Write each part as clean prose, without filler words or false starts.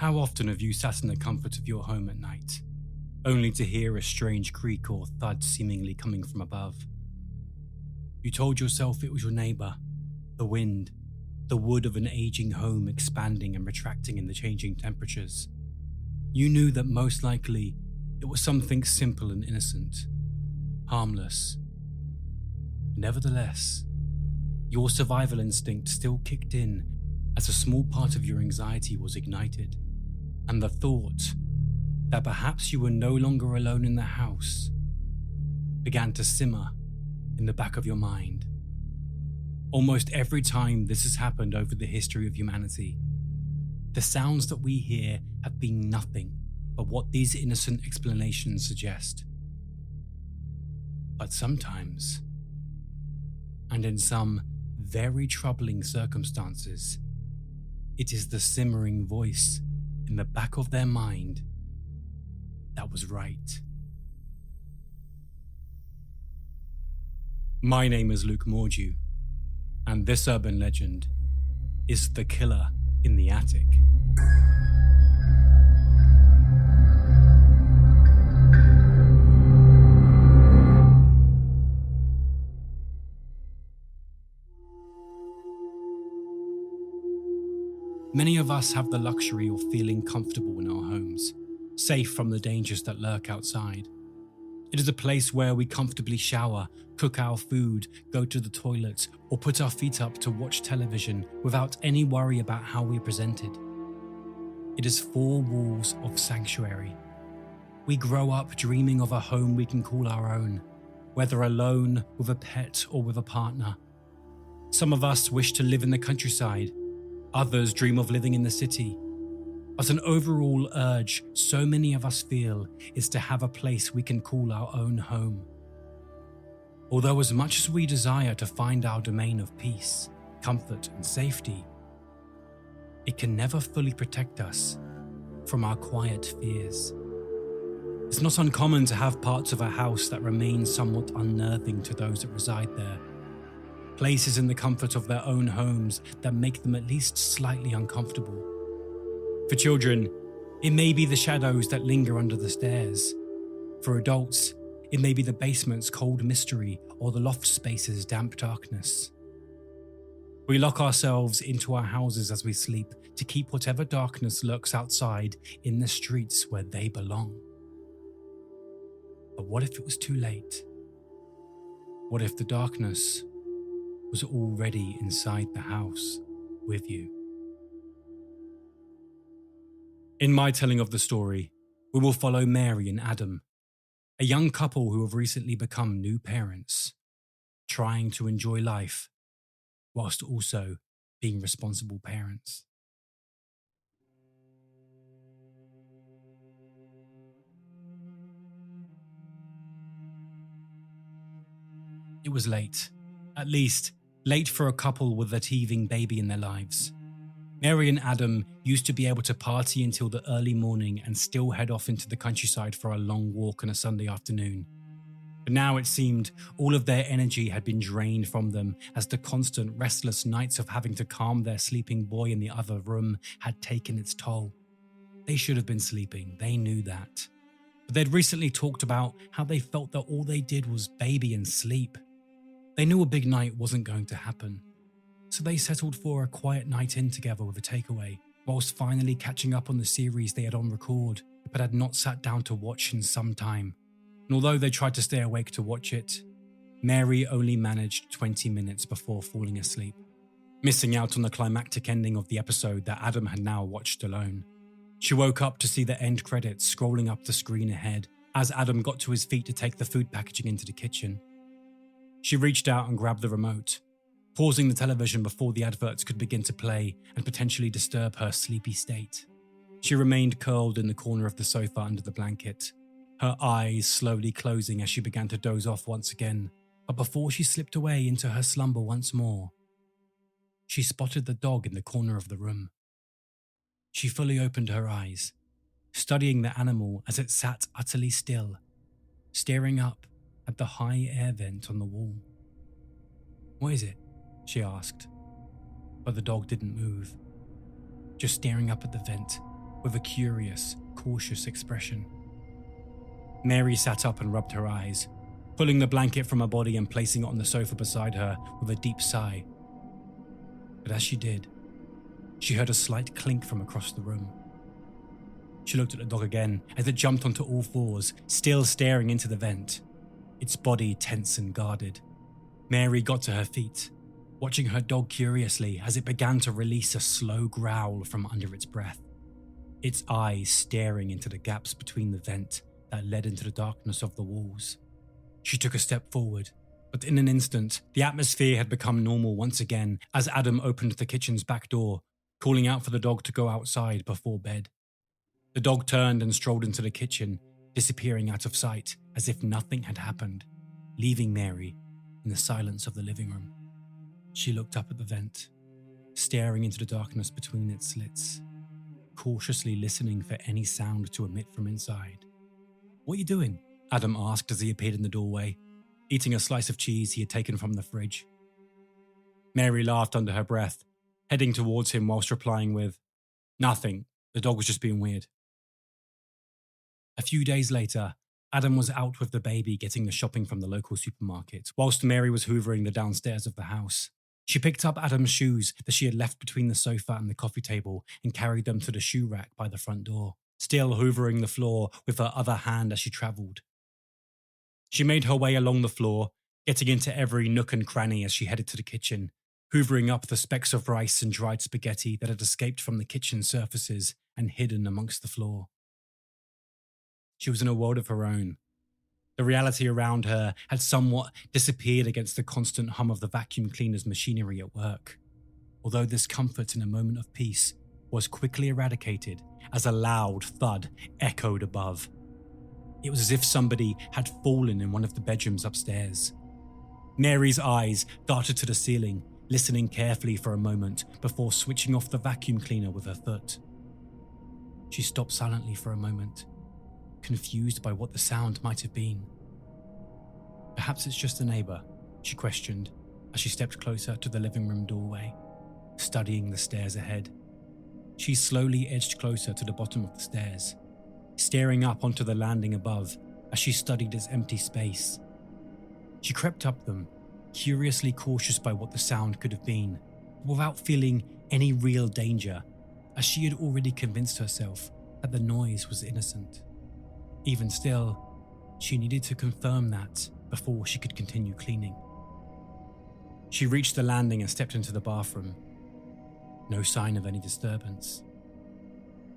How often have you sat in the comfort of your home at night, only to hear a strange creak or thud seemingly coming from above? You told yourself it was your neighbour, the wind, the wood of an aging home expanding and retracting in the changing temperatures. You knew that most likely it was something simple and innocent, harmless. Nevertheless, your survival instinct still kicked in as a small part of your anxiety was ignited, and the thought that perhaps you were no longer alone in the house began to simmer in the back of your mind. Almost every time this has happened over the history of humanity, the sounds that we hear have been nothing but what these innocent explanations suggest. But sometimes, and in some very troubling circumstances, it is the simmering voice in the back of their mind that was right. My name is Luke Mordew, and this urban legend is The Killer in the Attic. Many of us have the luxury of feeling comfortable in our homes, safe from the dangers that lurk outside. It is a place where we comfortably shower, cook our food, go to the toilet, or put our feet up to watch television without any worry about how we're presented. It is 4 walls of sanctuary. We grow up dreaming of a home we can call our own, whether alone, with a pet, or with a partner. Some of us wish to live in the countryside, others dream of living in the city. But an overall urge so many of us feel is to have a place we can call our own home. Although as much as we desire to find our domain of peace, comfort, and safety, it can never fully protect us from our quiet fears. It's not uncommon to have parts of a house that remain somewhat unnerving to those that reside there. Places in the comfort of their own homes that make them at least slightly uncomfortable. For children, it may be the shadows that linger under the stairs. For adults, it may be the basement's cold mystery or the loft space's damp darkness. We lock ourselves into our houses as we sleep to keep whatever darkness lurks outside in the streets where they belong. But what if it was too late? What if the darkness was already inside the house with you? In my telling of the story, we will follow Mary and Adam, a young couple who have recently become new parents, trying to enjoy life whilst also being responsible parents. It was late, at least late for a couple with a teething baby in their lives. Mary and Adam used to be able to party until the early morning and still head off into the countryside for a long walk on a Sunday afternoon. But now it seemed all of their energy had been drained from them as the constant restless nights of having to calm their sleeping boy in the other room had taken its toll. They should have been sleeping, they knew that. But they'd recently talked about how they felt that all they did was baby and sleep. They knew a big night wasn't going to happen. So they settled for a quiet night in together with a takeaway, whilst finally catching up on the series they had on record, but had not sat down to watch in some time. And although they tried to stay awake to watch it, Mary only managed 20 minutes before falling asleep, missing out on the climactic ending of the episode that Adam had now watched alone. She woke up to see the end credits scrolling up the screen ahead as Adam got to his feet to take the food packaging into the kitchen. She reached out and grabbed the remote, pausing the television before the adverts could begin to play and potentially disturb her sleepy state. She remained curled in the corner of the sofa under the blanket, her eyes slowly closing as she began to doze off once again. But before she slipped away into her slumber once more, she spotted the dog in the corner of the room. She fully opened her eyes, studying the animal as it sat utterly still, staring up at the high air vent on the wall. "What is it?" she asked, but the dog didn't move, just staring up at the vent, with a curious, cautious expression. Mary sat up and rubbed her eyes, pulling the blanket from her body and placing it on the sofa beside her with a deep sigh. But as she did, she heard a slight clink from across the room. She looked at the dog again as it jumped onto all fours, still staring into the vent, its body tense and guarded. Mary got to her feet, watching her dog curiously as it began to release a slow growl from under its breath, its eyes staring into the gaps between the vent that led into the darkness of the walls. She took a step forward, but in an instant, the atmosphere had become normal once again as Adam opened the kitchen's back door, calling out for the dog to go outside before bed. The dog turned and strolled into the kitchen, disappearing out of sight as if nothing had happened, leaving Mary in the silence of the living room. She looked up at the vent, staring into the darkness between its slits, cautiously listening for any sound to emit from inside. "What are you doing?" Adam asked as he appeared in the doorway, eating a slice of cheese he had taken from the fridge. Mary laughed under her breath, heading towards him whilst replying with, "Nothing, the dog was just being weird." A few days later, Adam was out with the baby getting the shopping from the local supermarket, whilst Mary was hoovering the downstairs of the house. She picked up Adam's shoes that she had left between the sofa and the coffee table and carried them to the shoe rack by the front door, still hoovering the floor with her other hand as she travelled. She made her way along the floor, getting into every nook and cranny as she headed to the kitchen, hoovering up the specks of rice and dried spaghetti that had escaped from the kitchen surfaces and hidden amongst the floor. She was in a world of her own. The reality around her had somewhat disappeared against the constant hum of the vacuum cleaner's machinery at work, although this comfort in a moment of peace was quickly eradicated as a loud thud echoed above. It was as if somebody had fallen in one of the bedrooms upstairs. Mary's eyes darted to the ceiling, listening carefully for a moment before switching off the vacuum cleaner with her foot. She stopped silently for a moment, confused by what the sound might have been. "Perhaps it's just a neighbour," she questioned as she stepped closer to the living room doorway, studying the stairs ahead. She slowly edged closer to the bottom of the stairs, staring up onto the landing above as she studied its empty space. She crept up them, curiously cautious by what the sound could have been, without feeling any real danger, as she had already convinced herself that the noise was innocent. Even still, she needed to confirm that before she could continue cleaning. She reached the landing and stepped into the bathroom. No sign of any disturbance.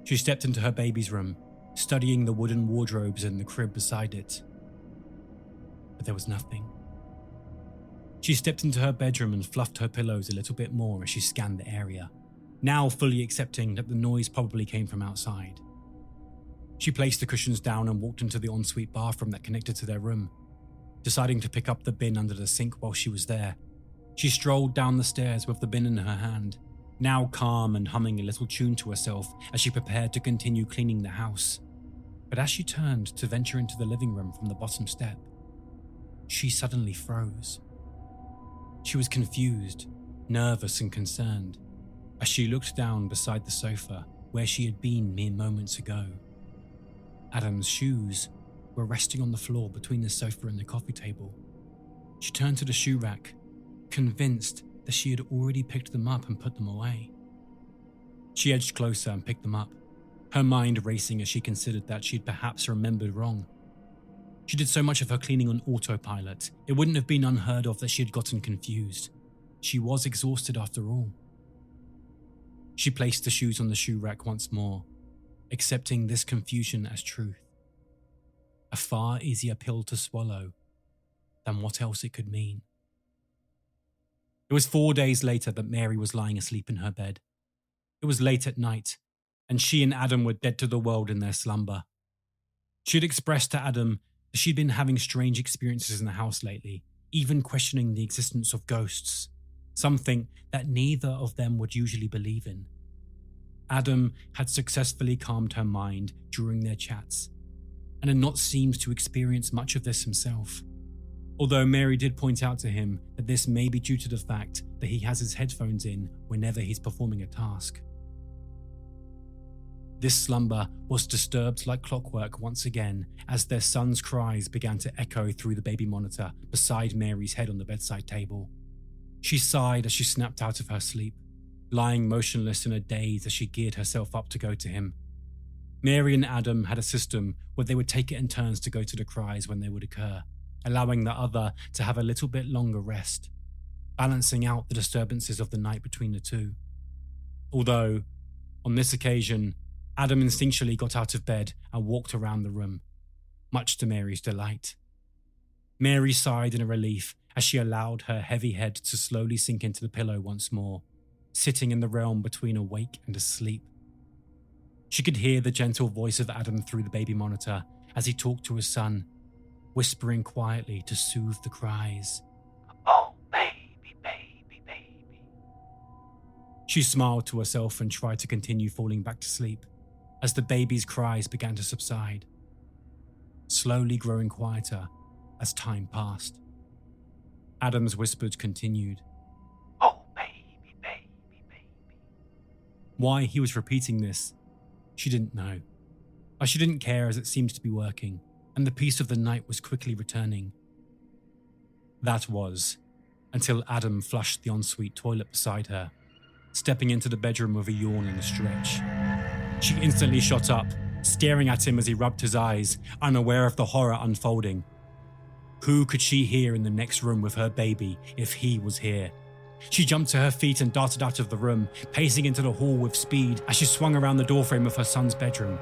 She stepped into her baby's room, studying the wooden wardrobes in the crib beside it. But there was nothing. She stepped into her bedroom and fluffed her pillows a little bit more as she scanned the area, now fully accepting that the noise probably came from outside. She placed the cushions down and walked into the ensuite bathroom that connected to their room, deciding to pick up the bin under the sink while she was there. She strolled down the stairs with the bin in her hand, now calm and humming a little tune to herself as she prepared to continue cleaning the house. But as she turned to venture into the living room from the bottom step, she suddenly froze. She was confused, nervous and concerned as she looked down beside the sofa where she had been mere moments ago. Adam's shoes were resting on the floor between the sofa and the coffee table. She turned to the shoe rack, convinced that she had already picked them up and put them away. She edged closer and picked them up, her mind racing as she considered that she'd perhaps remembered wrong. She did so much of her cleaning on autopilot, it wouldn't have been unheard of that she had gotten confused. She was exhausted after all. She placed the shoes on the shoe rack once more, accepting this confusion as truth. A far easier pill to swallow than what else it could mean. It was 4 days later that Mary was lying asleep in her bed. It was late at night, and she and Adam were dead to the world in their slumber. She had expressed to Adam that she'd been having strange experiences in the house lately, even questioning the existence of ghosts, something that neither of them would usually believe in. Adam had successfully calmed her mind during their chats, and had not seemed to experience much of this himself. Although Mary did point out to him that this may be due to the fact that he has his headphones in whenever he's performing a task. This slumber was disturbed like clockwork once again as their son's cries began to echo through the baby monitor beside Mary's head on the bedside table. She sighed as she snapped out of her sleep, lying motionless in a daze as she geared herself up to go to him. Mary and Adam had a system where they would take it in turns to go to the cries when they would occur, allowing the other to have a little bit longer rest, balancing out the disturbances of the night between the two. Although, on this occasion, Adam instinctually got out of bed and walked around the room, much to Mary's delight. Mary sighed in relief as she allowed her heavy head to slowly sink into the pillow once more, sitting in the realm between awake and asleep. She could hear the gentle voice of Adam through the baby monitor as he talked to his son, whispering quietly to soothe the cries. "Oh, baby, baby, baby." She smiled to herself and tried to continue falling back to sleep as the baby's cries began to subside, slowly growing quieter as time passed. Adam's whispers continued. "Oh, baby, baby, baby." Why he was repeating this, she didn't know, but she didn't care as it seemed to be working, and the peace of the night was quickly returning. That was, until Adam flushed the ensuite toilet beside her, stepping into the bedroom with a yawn and a stretch. She instantly shot up, staring at him as he rubbed his eyes, unaware of the horror unfolding. Who could she hear in the next room with her baby if he was here? She jumped to her feet and darted out of the room, pacing into the hall with speed as she swung around the doorframe of her son's bedroom.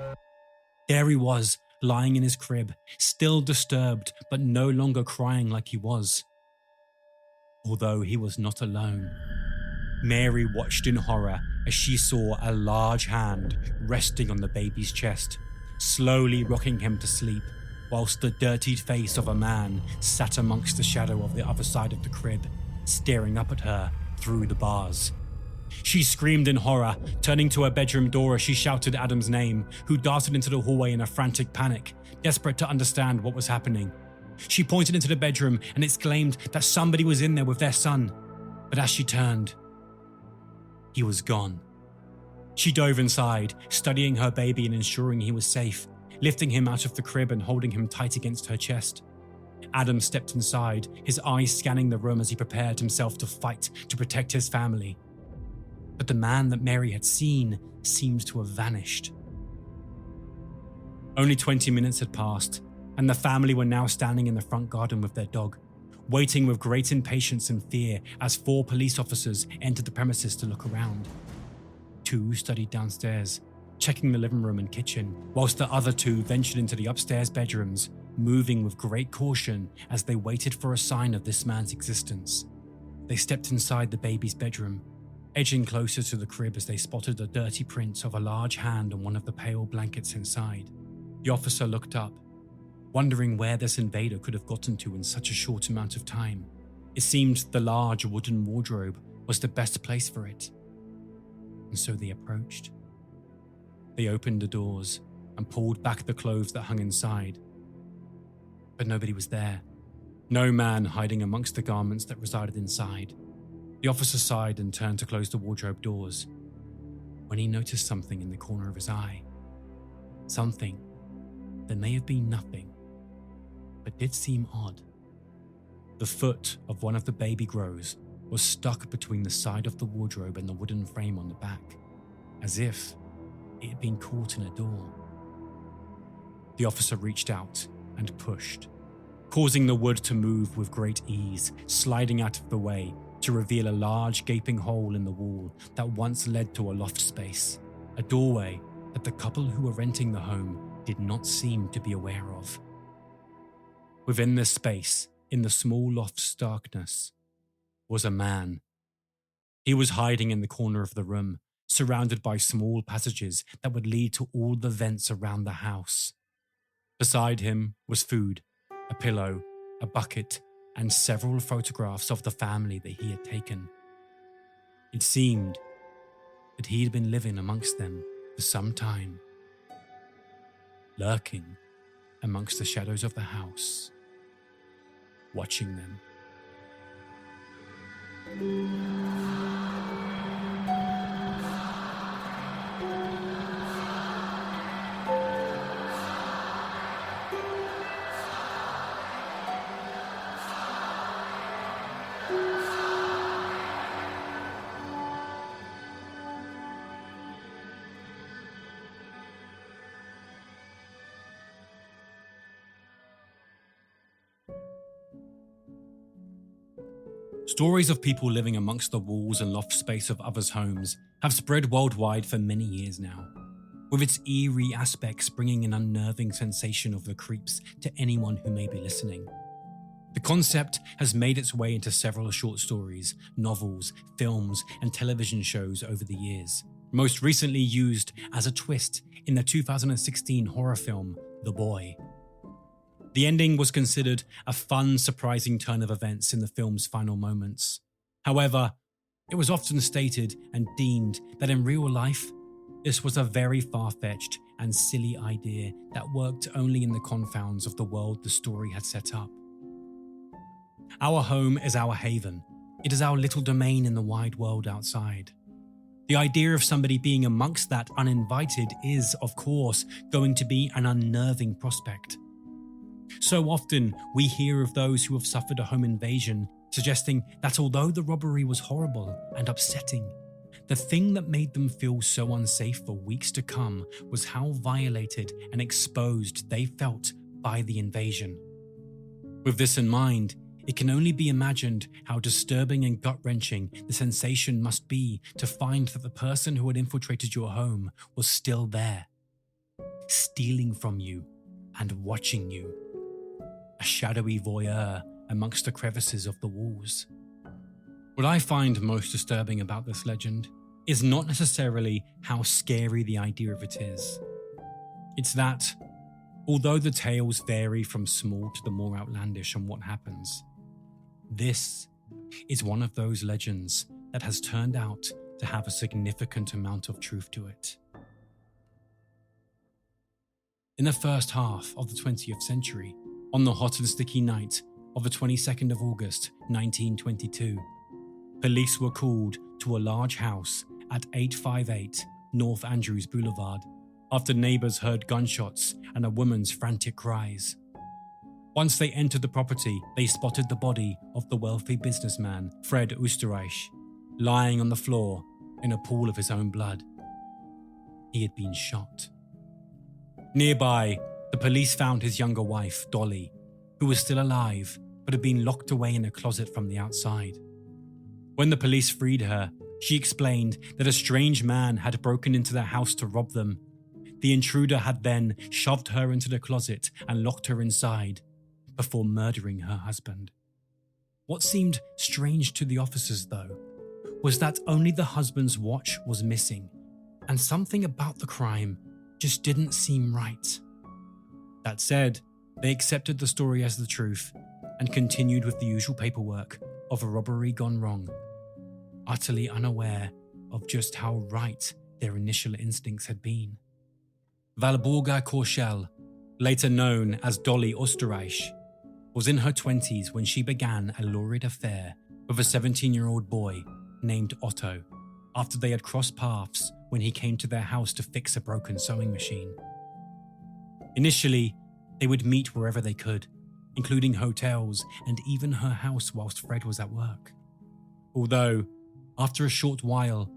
There he was, lying in his crib, still disturbed but no longer crying like he was. Although he was not alone. Mary watched in horror as she saw a large hand resting on the baby's chest, slowly rocking him to sleep, whilst the dirtied face of a man sat amongst the shadow of the other side of the crib, staring up at her through the bars. She screamed in horror, turning to her bedroom door as she shouted Adam's name, who darted into the hallway in a frantic panic, desperate to understand what was happening. She pointed into the bedroom and exclaimed that somebody was in there with their son, but as she turned, he was gone. She dove inside, studying her baby and ensuring he was safe, lifting him out of the crib and holding him tight against her chest. Adam stepped inside, his eyes scanning the room as he prepared himself to fight to protect his family. But the man that Mary had seen seemed to have vanished. Only 20 minutes had passed, and the family were now standing in the front garden with their dog, waiting with great impatience and fear as 4 police officers entered the premises to look around. 2 studied downstairs, checking the living room and kitchen, whilst the other 2 ventured into the upstairs bedrooms, moving with great caution as they waited for a sign of this man's existence. They stepped inside the baby's bedroom, edging closer to the crib as they spotted the dirty print of a large hand on one of the pale blankets inside. The officer looked up, wondering where this invader could have gotten to in such a short amount of time. It seemed the large wooden wardrobe was the best place for it. And so they approached. They opened the doors and pulled back the clothes that hung inside. But nobody was there. No man hiding amongst the garments that resided inside. The officer sighed and turned to close the wardrobe doors, when he noticed something in the corner of his eye. Something that may have been nothing, but did seem odd. The foot of one of the baby grows was stuck between the side of the wardrobe and the wooden frame on the back, as if it had been caught in a door. The officer reached out and pushed, causing the wood to move with great ease, sliding out of the way to reveal a large gaping hole in the wall that once led to a loft space, a doorway that the couple who were renting the home did not seem to be aware of. Within this space, in the small loft's darkness, was a man. He was hiding in the corner of the room, surrounded by small passages that would lead to all the vents around the house. Beside him was food, a pillow, a bucket, and several photographs of the family that he had taken. It seemed that he had been living amongst them for some time, lurking amongst the shadows of the house, watching them. Stories of people living amongst the walls and loft space of others' homes have spread worldwide for many years now, with its eerie aspects bringing an unnerving sensation of the creeps to anyone who may be listening. The concept has made its way into several short stories, novels, films, and television shows over the years, most recently used as a twist in the 2016 horror film The Boy. The ending was considered a fun, surprising turn of events in the film's final moments. However, it was often stated and deemed that in real life, this was a very far-fetched and silly idea that worked only in the confines of the world the story had set up. Our home is our haven. It is our little domain in the wide world outside. The idea of somebody being amongst that uninvited is, of course, going to be an unnerving prospect. So often, we hear of those who have suffered a home invasion, suggesting that although the robbery was horrible and upsetting, the thing that made them feel so unsafe for weeks to come was how violated and exposed they felt by the invasion. With this in mind, it can only be imagined how disturbing and gut-wrenching the sensation must be to find that the person who had infiltrated your home was still there, stealing from you and watching you. A shadowy voyeur amongst the crevices of the walls. What I find most disturbing about this legend is not necessarily how scary the idea of it is. It's that, although the tales vary from small to the more outlandish on what happens, this is one of those legends that has turned out to have a significant amount of truth to it. In the first half of the 20th century, on the hot and sticky night of the 22nd of August, 1922, police were called to a large house at 858 North Andrews Boulevard after neighbours heard gunshots and a woman's frantic cries. Once they entered the property, they spotted the body of the wealthy businessman, Fred Oosterreich, lying on the floor in a pool of his own blood. He had been shot. Nearby, the police found his younger wife, Dolly, who was still alive but had been locked away in a closet from the outside. When the police freed her, she explained that a strange man had broken into their house to rob them. The intruder had then shoved her into the closet and locked her inside before murdering her husband. What seemed strange to the officers, though, was that only the husband's watch was missing, and something about the crime just didn't seem right. That said, they accepted the story as the truth and continued with the usual paperwork of a robbery gone wrong, utterly unaware of just how right their initial instincts had been. Valborga Korschel, later known as Dolly Oosterreich, was in her 20s when she began a lurid affair with a 17-year-old boy named Otto after they had crossed paths when he came to their house to fix a broken sewing machine. Initially, they would meet wherever they could, including hotels and even her house whilst Fred was at work. Although, after a short while,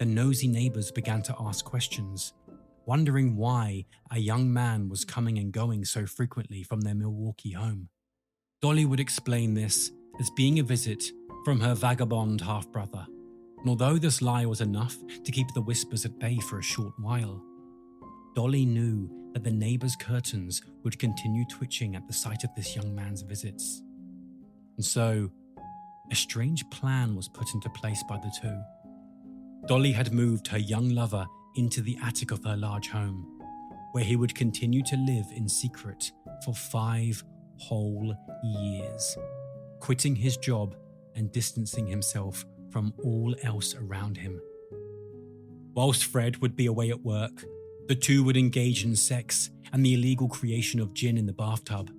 the nosy neighbours began to ask questions, wondering why a young man was coming and going so frequently from their Milwaukee home. Dolly would explain this as being a visit from her vagabond half-brother, and although this lie was enough to keep the whispers at bay for a short while, Dolly knew that the neighbours' curtains would continue twitching at the sight of this young man's visits. And so, a strange plan was put into place by the two. Dolly had moved her young lover into the attic of her large home, where he would continue to live in secret for 5 whole years, quitting his job and distancing himself from all else around him. Whilst Fred would be away at work, the two would engage in sex and the illegal creation of gin in the bathtub.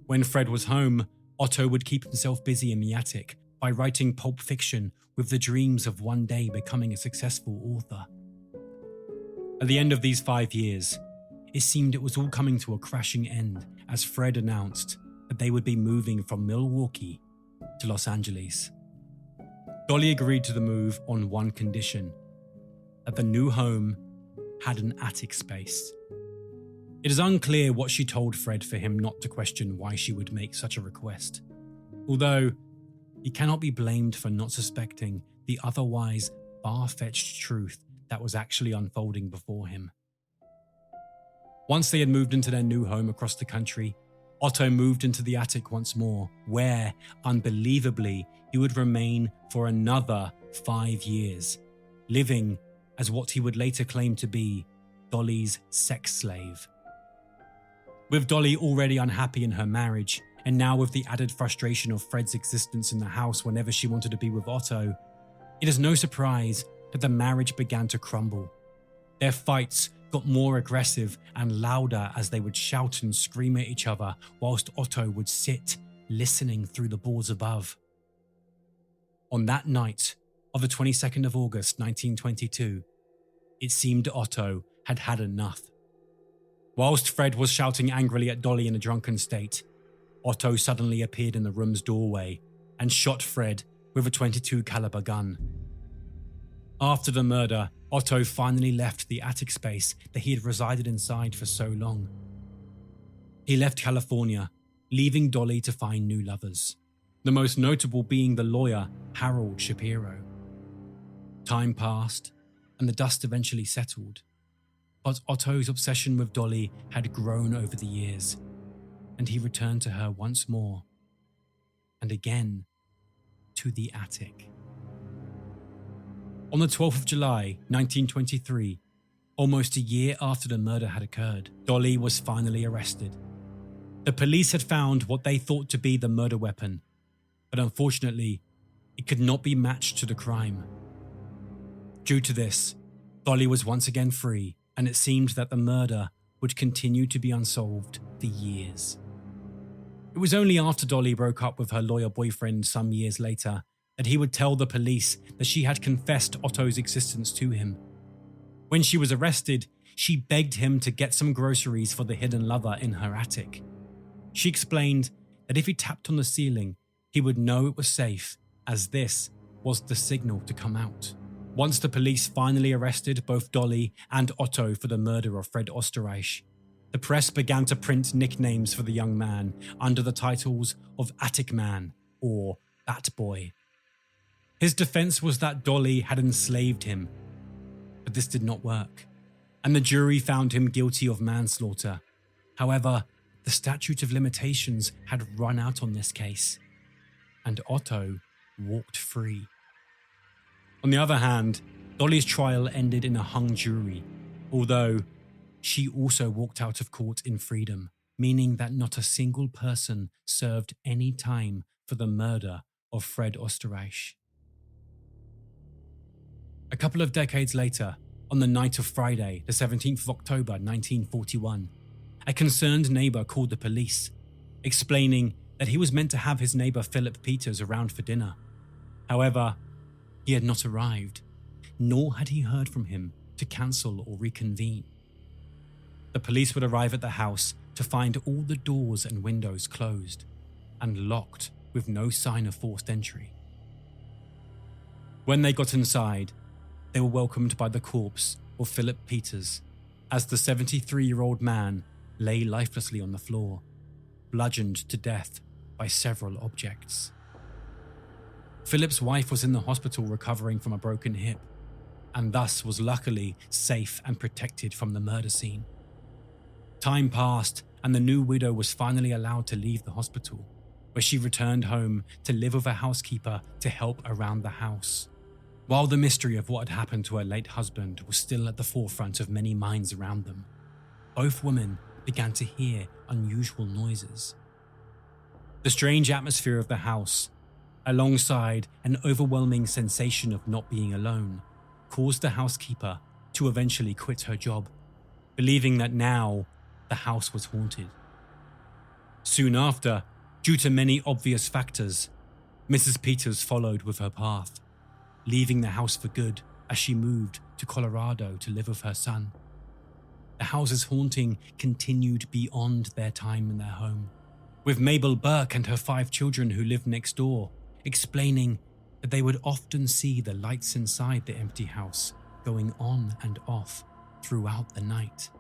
When Fred was home, Otto would keep himself busy in the attic by writing pulp fiction with the dreams of one day becoming a successful author. At the end of these 5 years, it seemed it was all coming to a crashing end as Fred announced that they would be moving from Milwaukee to Los Angeles. Dolly agreed to the move on one condition: that the new home had an attic space. It is unclear what she told Fred for him not to question why she would make such a request, although He cannot be blamed for not suspecting the otherwise far-fetched truth that was actually unfolding before him. Once they had moved into their new home across the country, Otto moved into the attic once more, where, unbelievably, he would remain for another 5 years, living as what he would later claim to be Dolly's sex slave. With Dolly already unhappy in her marriage, and now with the added frustration of Fred's existence in the house whenever she wanted to be with Otto, it is no surprise that the marriage began to crumble. Their fights got more aggressive and louder as they would shout and scream at each other whilst Otto would sit, listening through the boards above. On that night of the 22nd of August 1922, it seemed Otto had had enough. Whilst Fred was shouting angrily at Dolly in a drunken state, Otto suddenly appeared in the room's doorway and shot Fred with a .22 caliber gun. After the murder, Otto finally left the attic space that he had resided inside for so long. He left California, leaving Dolly to find new lovers, the most notable being the lawyer Harold Shapiro. Time passed, and the dust eventually settled, but Otto's obsession with Dolly had grown over the years, and he returned to her once more, and again, to the attic. On the 12th of July, 1923, almost a year after the murder had occurred, Dolly was finally arrested. The police had found what they thought to be the murder weapon, but unfortunately, it could not be matched to the crime. Due to this, Dolly was once again free, and it seemed that the murder would continue to be unsolved for years. It was only after Dolly broke up with her lawyer boyfriend some years later that he would tell the police that she had confessed Otto's existence to him. When she was arrested, she begged him to get some groceries for the hidden lover in her attic. She explained that if he tapped on the ceiling, he would know it was safe, as this was the signal to come out. Once the police finally arrested both Dolly and Otto for the murder of Fred Osterreich, the press began to print nicknames for the young man under the titles of Attic Man or Bat Boy. His defense was that Dolly had enslaved him, but this did not work, and the jury found him guilty of manslaughter. However, the statute of limitations had run out on this case, and Otto walked free. On the other hand, Dolly's trial ended in a hung jury, although she also walked out of court in freedom, meaning that not a single person served any time for the murder of Fred Osterreich. A couple of decades later, on the night of Friday, the 17th of October 1941, a concerned neighbour called the police, explaining that he was meant to have his neighbour Philip Peters around for dinner. However, he had not arrived, nor had he heard from him to cancel or reconvene. The police would arrive at the house to find all the doors and windows closed and locked with no sign of forced entry. When they got inside, they were welcomed by the corpse of Philip Peters, as the 73-year-old man lay lifelessly on the floor, bludgeoned to death by several objects. Philip's wife was in the hospital recovering from a broken hip, and thus was luckily safe and protected from the murder scene. Time passed, and the new widow was finally allowed to leave the hospital, where she returned home to live with a housekeeper to help around the house. While the mystery of what had happened to her late husband was still at the forefront of many minds around them, both women began to hear unusual noises. The strange atmosphere of the house, alongside an overwhelming sensation of not being alone, caused the housekeeper to eventually quit her job, believing that now the house was haunted. Soon after, due to many obvious factors, Mrs. Peters followed with her path, leaving the house for good as she moved to Colorado to live with her son. The house's haunting continued beyond their time in their home, with Mabel Burke and her 5 children who lived next door explaining that they would often see the lights inside the empty house going on and off throughout the night.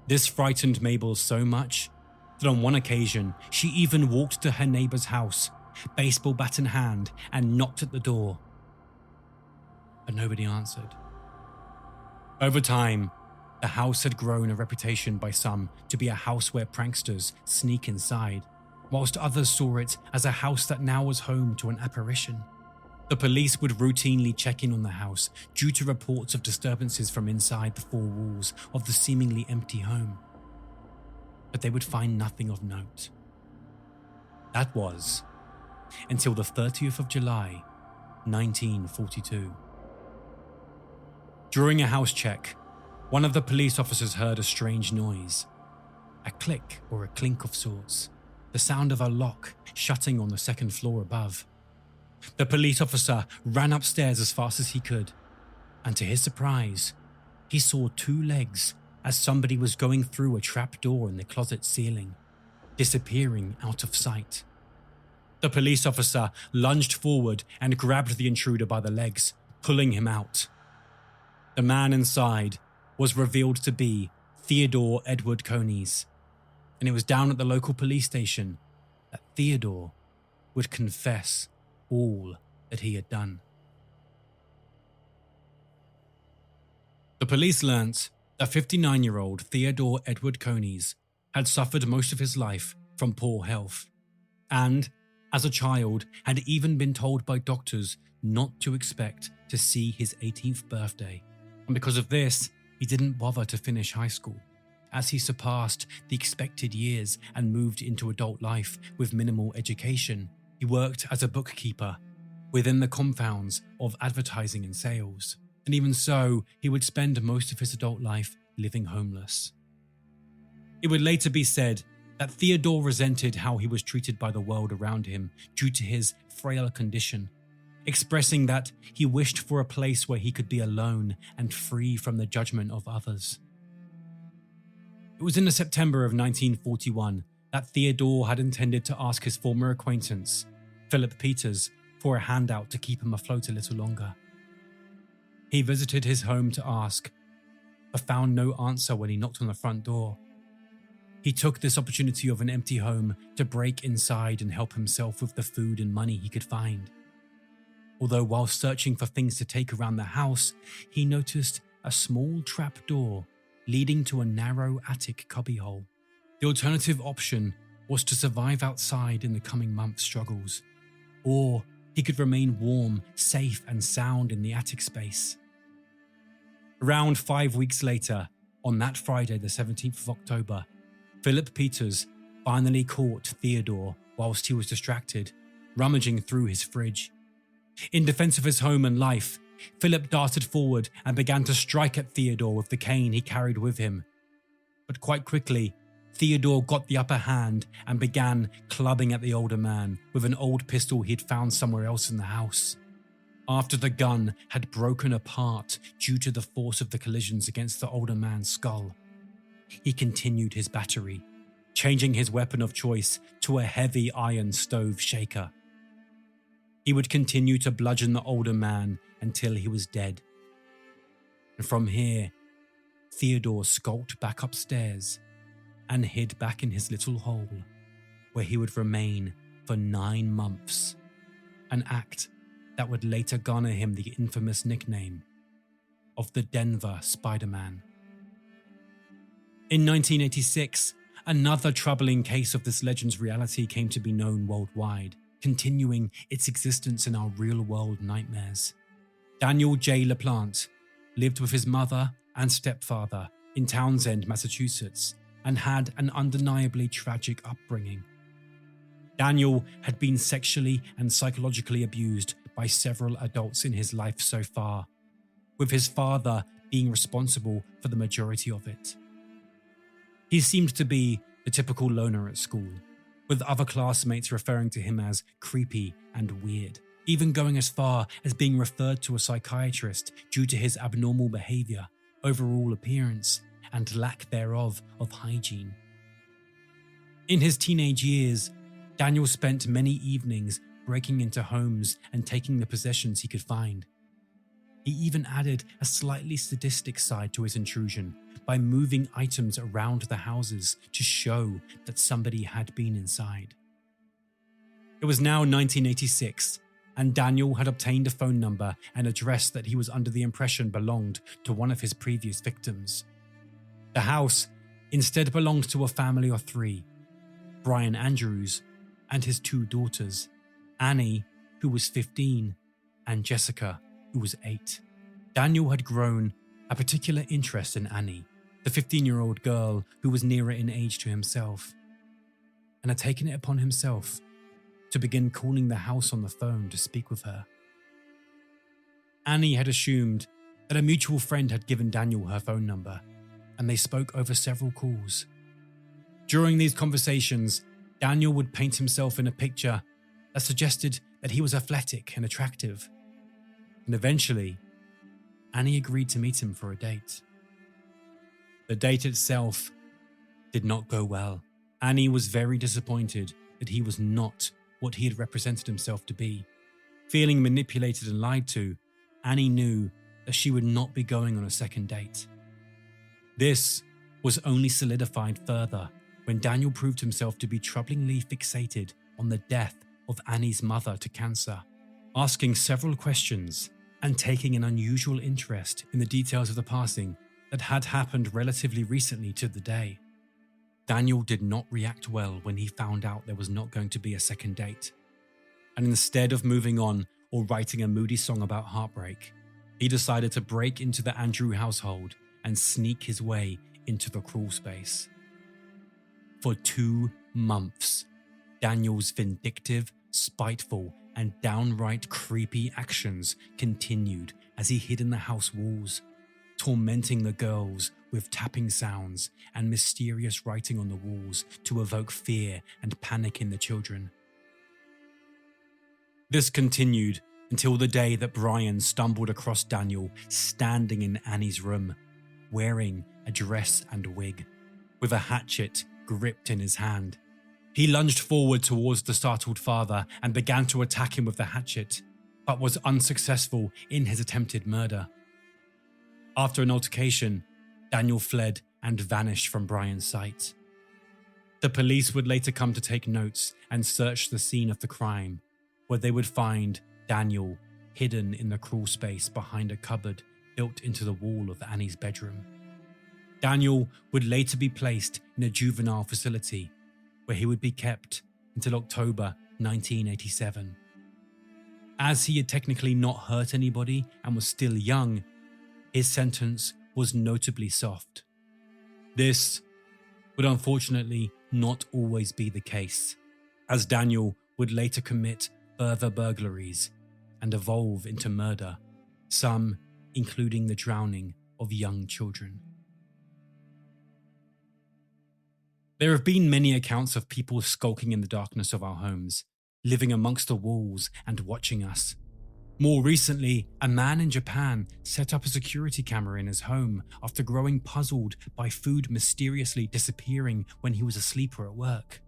This frightened Mabel so much that on one occasion she even walked to her neighbour's house baseball bat in hand, and knocked at the door. But nobody answered. Over time, the house had grown a reputation by some to be a house where pranksters sneak inside, whilst others saw it as a house that now was home to an apparition. The police would routinely check in on the house due to reports of disturbances from inside the four walls of the seemingly empty home. But they would find nothing of note. That was until the 30th of July, 1942. During a house check, one of the police officers heard a strange noise. A click or a clink of sorts, the sound of a lock shutting on the second floor above. The police officer ran upstairs as fast as he could, and to his surprise, he saw two legs as somebody was going through a trap door in the closet ceiling, disappearing out of sight. The police officer lunged forward and grabbed the intruder by the legs, pulling him out. The man inside was revealed to be Theodore Edward Coneys, and it was down at the local police station that Theodore would confess all that he had done. The police learnt that 59-year-old Theodore Edward Coneys had suffered most of his life from poor health, and, as a child, had even been told by doctors not to expect to see his 18th birthday. And because of this, he didn't bother to finish high school, as he surpassed the expected years and moved into adult life with minimal education. He worked as a bookkeeper within the confounds of advertising and sales, and even so, he would spend most of his adult life living homeless. It would later be said that Theodore resented how he was treated by the world around him due to his frail condition, expressing that he wished for a place where he could be alone and free from the judgment of others. It was in the September of 1941 that Theodore had intended to ask his former acquaintance, Philip Peters, for a handout to keep him afloat a little longer. He visited his home to ask, but found no answer when he knocked on the front door. He took this opportunity of an empty home to break inside and help himself with the food and money he could find. Although while searching for things to take around the house, he noticed a small trap door leading to a narrow attic cubbyhole. The alternative option was to survive outside in the coming months' struggles, or he could remain warm, safe, and sound in the attic space. Around 5 weeks later, on that Friday, the 17th of October, Philip Peters finally caught Theodore whilst he was distracted, rummaging through his fridge. In defense of his home and life, Philip darted forward and began to strike at Theodore with the cane he carried with him. But quite quickly, Theodore got the upper hand and began clubbing at the older man with an old pistol he'd found somewhere else in the house. After the gun had broken apart due to the force of the collisions against the older man's skull, he continued his battery, changing his weapon of choice to a heavy iron stove shaker. He would continue to bludgeon the older man until he was dead. And from here, Theodore skulked back upstairs and hid back in his little hole, where he would remain for 9 months, an act that would later garner him the infamous nickname of the Denver Spider-Man. In 1986, another troubling case of this legend's reality came to be known worldwide, continuing its existence in our real-world nightmares. Daniel J. LaPlante lived with his mother and stepfather in Townsend, Massachusetts, and had an undeniably tragic upbringing. Daniel had been sexually and psychologically abused by several adults in his life so far, with his father being responsible for the majority of it. He seemed to be the typical loner at school, with other classmates referring to him as creepy and weird, even going as far as being referred to a psychiatrist due to his abnormal behavior, overall appearance, and lack thereof of hygiene. In his teenage years, Daniel spent many evenings breaking into homes and taking the possessions he could find. He even added a slightly sadistic side to his intrusion by moving items around the houses to show that somebody had been inside. It was now 1986, and Daniel had obtained a phone number and address that he was under the impression belonged to one of his previous victims. The house instead belonged to a family of three: Brian Andrews and his two daughters, Annie, who was 15, and Jessica, who was 8. Daniel had grown a particular interest in Annie, the 15-year-old girl who was nearer in age to himself, and had taken it upon himself to begin calling the house on the phone to speak with her. Annie had assumed that a mutual friend had given Daniel her phone number, and they spoke over several calls. During these conversations, Daniel would paint himself in a picture that suggested that he was athletic and attractive. And eventually, Annie agreed to meet him for a date. The date itself did not go well. Annie was very disappointed that he was not what he had represented himself to be. Feeling manipulated and lied to, Annie knew that she would not be going on a second date. This was only solidified further when Daniel proved himself to be troublingly fixated on the death of Annie's mother to cancer, asking several questions and taking an unusual interest in the details of the passing that had happened relatively recently to the day. Daniel did not react well when he found out there was not going to be a second date, and instead of moving on or writing a moody song about heartbreak, he decided to break into the Andrew household and sneak his way into the crawl space. For 2 months, Daniel's vindictive, spiteful, and downright creepy actions continued as he hid in the house walls, tormenting the girls with tapping sounds and mysterious writing on the walls to evoke fear and panic in the children. This continued until the day that Brian stumbled across Daniel standing in Annie's room, wearing a dress and wig, with a hatchet gripped in his hand. He lunged forward towards the startled father and began to attack him with the hatchet, but was unsuccessful in his attempted murder. After an altercation, Daniel fled and vanished from Brian's sight. The police would later come to take notes and search the scene of the crime, where they would find Daniel hidden in the crawl space behind a cupboard built into the wall of Annie's bedroom. Daniel would later be placed in a juvenile facility where he would be kept until October 1987. As he had technically not hurt anybody and was still young, his sentence was notably soft. This would unfortunately not always be the case, as Daniel would later commit further burglaries and evolve into murder, some including the drowning of young children. There have been many accounts of people skulking in the darkness of our homes, living amongst the walls and watching us. More recently, a man in Japan set up a security camera in his home after growing puzzled by food mysteriously disappearing when he was asleep or at work.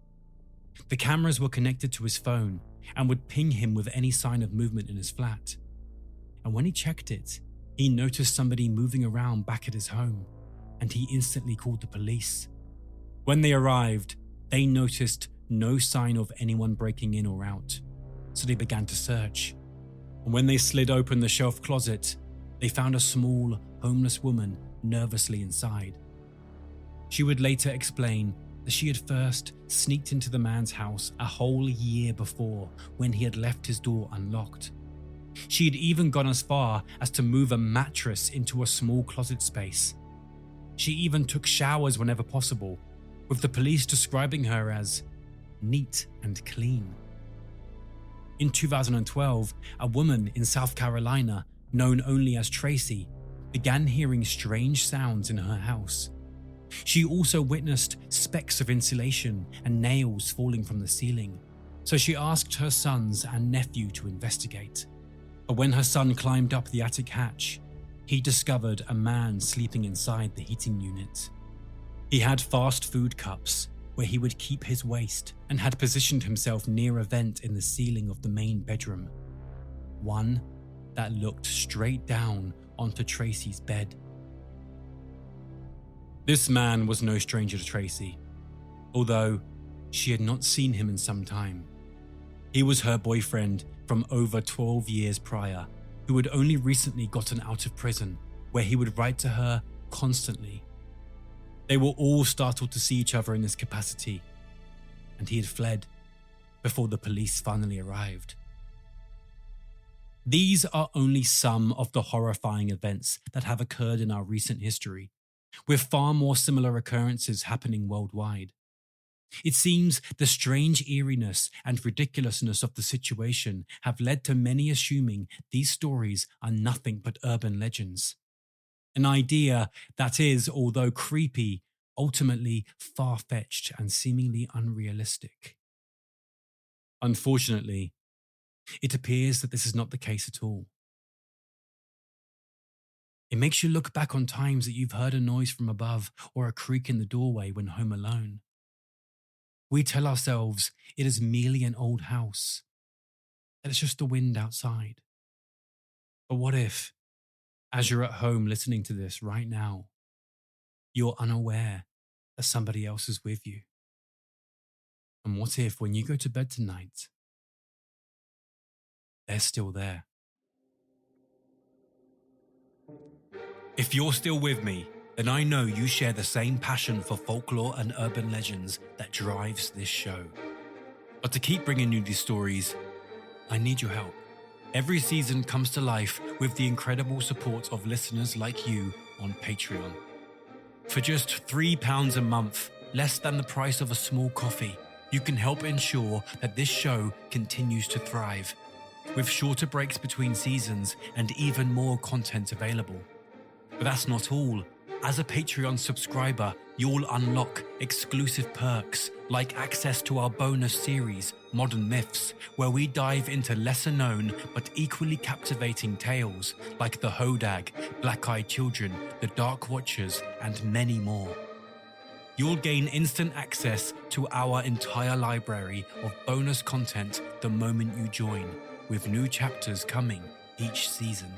The cameras were connected to his phone and would ping him with any sign of movement in his flat. And when he checked it, he noticed somebody moving around back at his home, and he instantly called the police. When they arrived, they noticed no sign of anyone breaking in or out, so they began to search. And when they slid open the shelf closet, they found a small, homeless woman nervously inside. She would later explain that she had first sneaked into the man's house a whole year before when he had left his door unlocked. She had even gone as far as to move a mattress into a small closet space. She even took showers whenever possible, with the police describing her as neat and clean. In 2012, a woman in South Carolina, known only as Tracy, began hearing strange sounds in her house. She also witnessed specks of insulation and nails falling from the ceiling, so she asked her sons and nephew to investigate. But when her son climbed up the attic hatch, he discovered a man sleeping inside the heating unit. He had fast food cups where he would keep his waste and had positioned himself near a vent in the ceiling of the main bedroom, one that looked straight down onto Tracy's bed. This man was no stranger to Tracy, although she had not seen him in some time. He was her boyfriend from over 12 years prior, who had only recently gotten out of prison, where he would write to her constantly. They were all startled to see each other in this capacity, and he had fled before the police finally arrived. These are only some of the horrifying events that have occurred in our recent history, with far more similar occurrences happening worldwide. It seems the strange eeriness and ridiculousness of the situation have led to many assuming these stories are nothing but urban legends. An idea that is, although creepy, ultimately far-fetched and seemingly unrealistic. Unfortunately, it appears that this is not the case at all. It makes you look back on times that you've heard a noise from above or a creak in the doorway when home alone. We tell ourselves it is merely an old house, that it's just the wind outside. But what if, as you're at home listening to this right now, you're unaware that somebody else is with you? And what if when you go to bed tonight, they're still there? If you're still with me, then I know you share the same passion for folklore and urban legends that drives this show. But to keep bringing you these stories, I need your help. Every season comes to life with the incredible support of listeners like you on Patreon. For just £3 a month, less than the price of a small coffee, you can help ensure that this show continues to thrive, with shorter breaks between seasons and even more content available. But that's not all. As a Patreon subscriber, you'll unlock exclusive perks like access to our bonus series, Modern Myths, where we dive into lesser known but equally captivating tales like the Hodag, Black-Eyed Children, the Dark Watchers, and many more. You'll gain instant access to our entire library of bonus content the moment you join, with new chapters coming each season.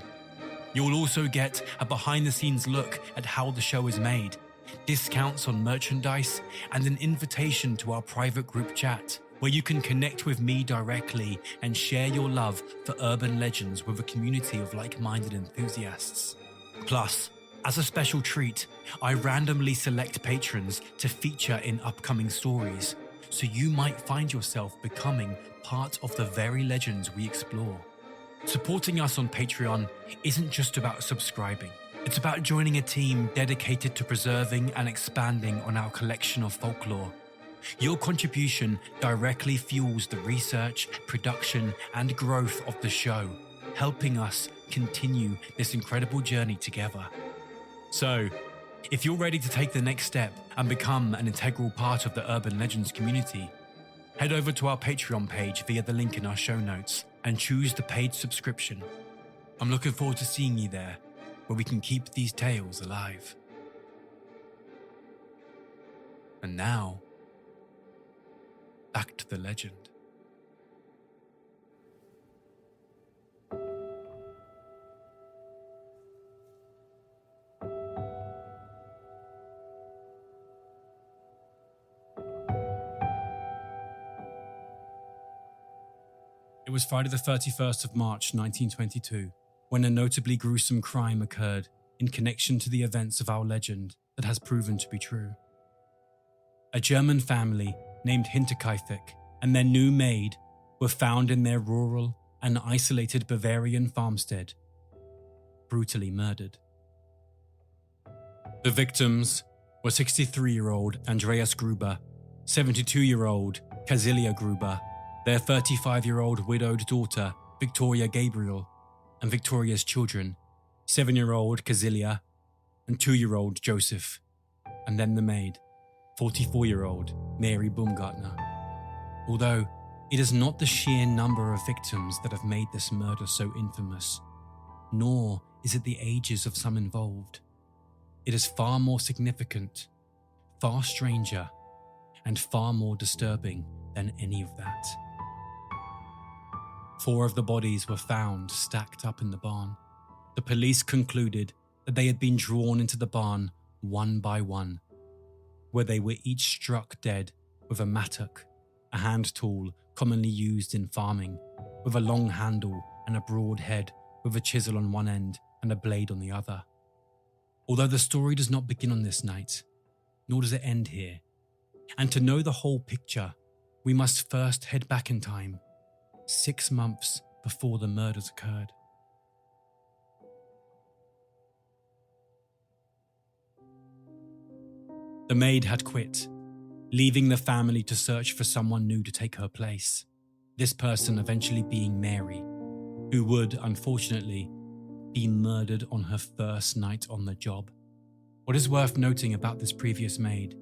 You'll also get a behind-the-scenes look at how the show is made, discounts on merchandise, and an invitation to our private group chat, where you can connect with me directly and share your love for urban legends with a community of like-minded enthusiasts. Plus, as a special treat, I randomly select patrons to feature in upcoming stories, so you might find yourself becoming part of the very legends we explore. Supporting us on Patreon isn't just about subscribing. It's about joining a team dedicated to preserving and expanding on our collection of folklore. Your contribution directly fuels the research, production, and growth of the show, helping us continue this incredible journey together. So, if you're ready to take the next step and become an integral part of the Urban Legends community, head over to our Patreon page via the link in our show notes and choose the paid subscription. I'm looking forward to seeing you there, where we can keep these tales alive. And now, back to the legend. It was Friday the 31st of March 1922, when a notably gruesome crime occurred in connection to the events of our legend that has proven to be true. A German family named Hinterkaifeck and their new maid were found in their rural and isolated Bavarian farmstead, brutally murdered. The victims were 63-year-old Andreas Gruber, 72-year-old Casilia Gruber, their 35-year-old widowed daughter, Victoria Gabriel, and Victoria's children, 7-year-old Casilia and 2-year-old Joseph, and then the maid, 44-year-old Mary Baumgartner. Although it is not the sheer number of victims that have made this murder so infamous, nor is it the ages of some involved. It is far more significant, far stranger, and far more disturbing than any of that. 4 of the bodies were found stacked up in the barn. The police concluded that they had been drawn into the barn one by one, where they were each struck dead with a mattock, a hand tool commonly used in farming, with a long handle and a broad head with a chisel on one end and a blade on the other. Although the story does not begin on this night, nor does it end here. And to know the whole picture, we must first head back in time, 6 months before the murders occurred. The maid had quit, leaving the family to search for someone new to take her place, this person eventually being Mary, who would, unfortunately, be murdered on her first night on the job. What is worth noting about this previous maid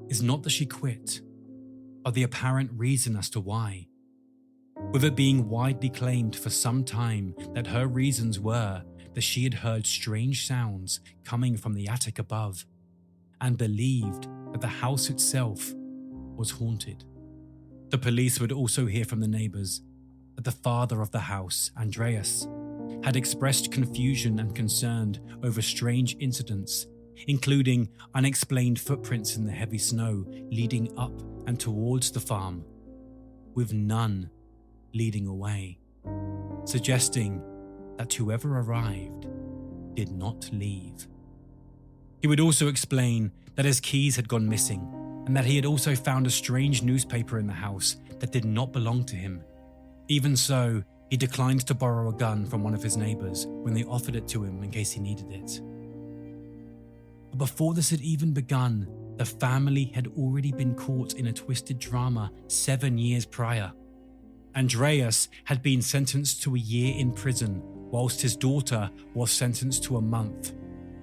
is not that she quit, but the apparent reason as to why. With it being widely claimed for some time that her reasons were that she had heard strange sounds coming from the attic above, and believed that the house itself was haunted. The police would also hear from the neighbours that the father of the house, Andreas, had expressed confusion and concern over strange incidents, including unexplained footprints in the heavy snow leading up and towards the farm, with none leading away, suggesting that whoever arrived did not leave. He would also explain that his keys had gone missing and that he had also found a strange newspaper in the house that did not belong to him. Even so, he declined to borrow a gun from one of his neighbours when they offered it to him in case he needed it. But before this had even begun, the family had already been caught in a twisted drama 7 years prior. Andreas had been sentenced to a year in prison, whilst his daughter was sentenced to a month.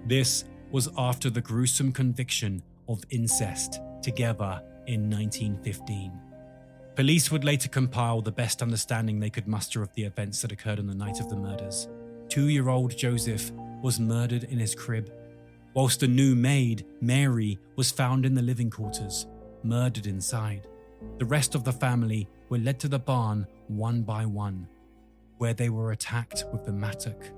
This was after the gruesome conviction of incest together in 1915. Police would later compile the best understanding they could muster of the events that occurred on the night of the murders. 2-year-old Joseph was murdered in his crib, whilst the new maid, Mary, was found in the living quarters, murdered inside. The rest of the family were led to the barn one by one, where they were attacked with the mattock.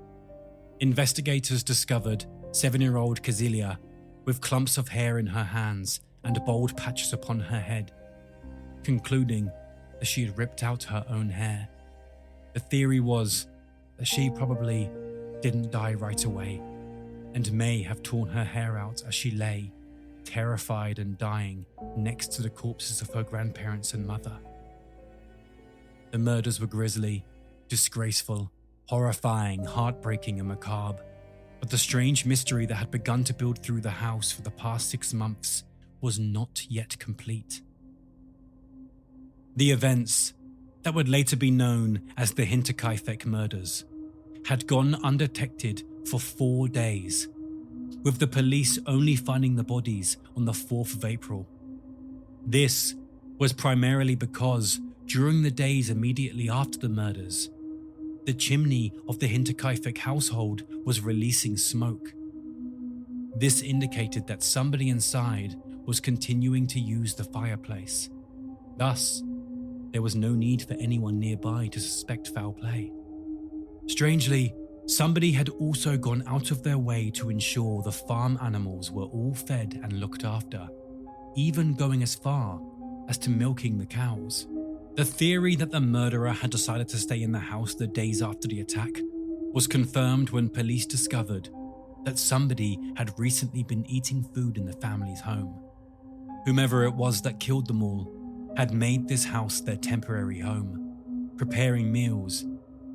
Investigators discovered 7-year-old Kazilia with clumps of hair in her hands and bald patches upon her head, concluding that she had ripped out her own hair. The theory was that she probably didn't die right away and may have torn her hair out as she lay, terrified and dying, next to the corpses of her grandparents and mother. The murders were grisly, disgraceful, horrifying, heartbreaking and macabre. But the strange mystery that had begun to build through the house for the past 6 months was not yet complete. The events that would later be known as the Hinterkaifeck murders had gone undetected for 4 days, with the police only finding the bodies on the 4th of April. This was primarily because during the days immediately after the murders, the chimney of the Hinterkaifeck household was releasing smoke. This indicated that somebody inside was continuing to use the fireplace. Thus, there was no need for anyone nearby to suspect foul play. Strangely, somebody had also gone out of their way to ensure the farm animals were all fed and looked after, even going as far as to milking the cows. The theory that the murderer had decided to stay in the house the days after the attack was confirmed when police discovered that somebody had recently been eating food in the family's home. Whomever it was that killed them all had made this house their temporary home, preparing meals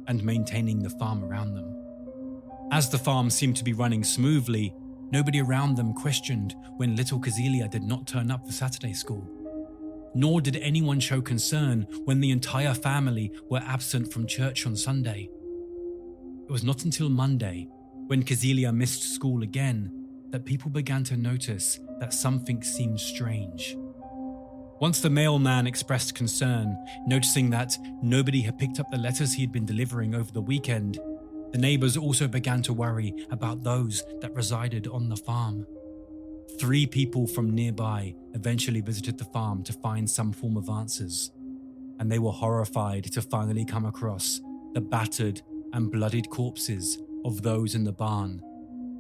and maintaining the farm around them. As the farm seemed to be running smoothly, nobody around them questioned when little Kazilia did not turn up for Saturday school. Nor did anyone show concern when the entire family were absent from church on Sunday. It was not until Monday, when Kazilia missed school again, that people began to notice that something seemed strange. Once the mailman expressed concern, noticing that nobody had picked up the letters he had been delivering over the weekend, the neighbours also began to worry about those that resided on the farm. 3 people from nearby eventually visited the farm to find some form of answers, and they were horrified to finally come across the battered and bloodied corpses of those in the barn,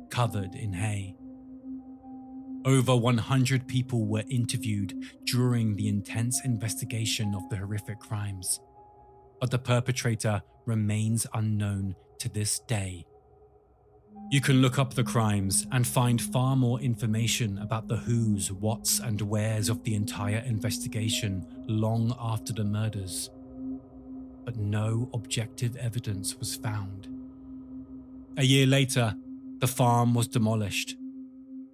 covered in hay. Over 100 people were interviewed during the intense investigation of the horrific crimes, but the perpetrator remains unknown to this day. You can look up the crimes and find far more information about the who's, what's, and where's of the entire investigation long after the murders, but no objective evidence was found. A year later, the farm was demolished.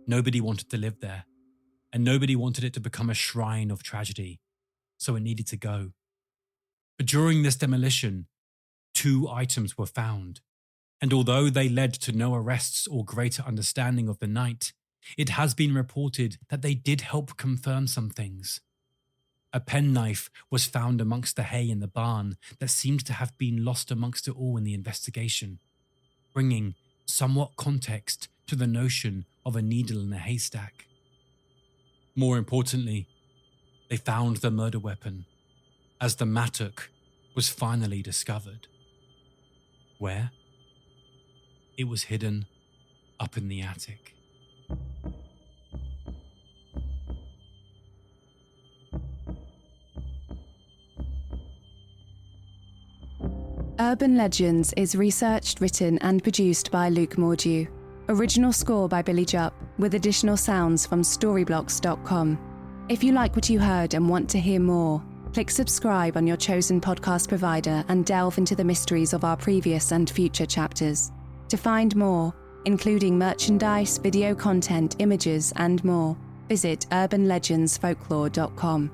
Nobody wanted to live there, and nobody wanted it to become a shrine of tragedy, so it needed to go. But during this demolition, 2 items were found, and although they led to no arrests or greater understanding of the night, it has been reported that they did help confirm some things. A penknife was found amongst the hay in the barn that seems to have been lost amongst it all in the investigation, bringing somewhat context to the notion of a needle in a haystack. More importantly, they found the murder weapon, as the mattock was finally discovered. Where? It was hidden up in the attic. Urban Legends is researched, written and produced by Luke Mordew. Original score by Billy Jupp, with additional sounds from storyblocks.com. If you like what you heard and want to hear more, click subscribe on your chosen podcast provider and delve into the mysteries of our previous and future chapters. To find more, including merchandise, video content, images, and more, visit urbanlegendsfolklore.com.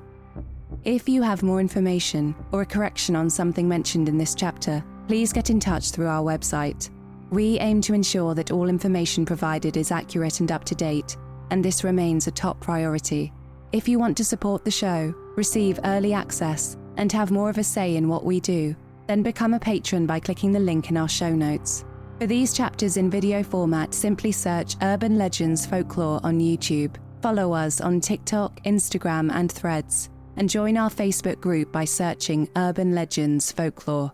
If you have more information or a correction on something mentioned in this chapter, please get in touch through our website. We aim to ensure that all information provided is accurate and up to date, and this remains a top priority. If you want to support the show, receive early access, and have more of a say in what we do, then become a patron by clicking the link in our show notes. For these chapters in video format, simply search Urban Legends Folklore on YouTube. Follow us on TikTok, Instagram, and Threads, and join our Facebook group by searching Urban Legends Folklore.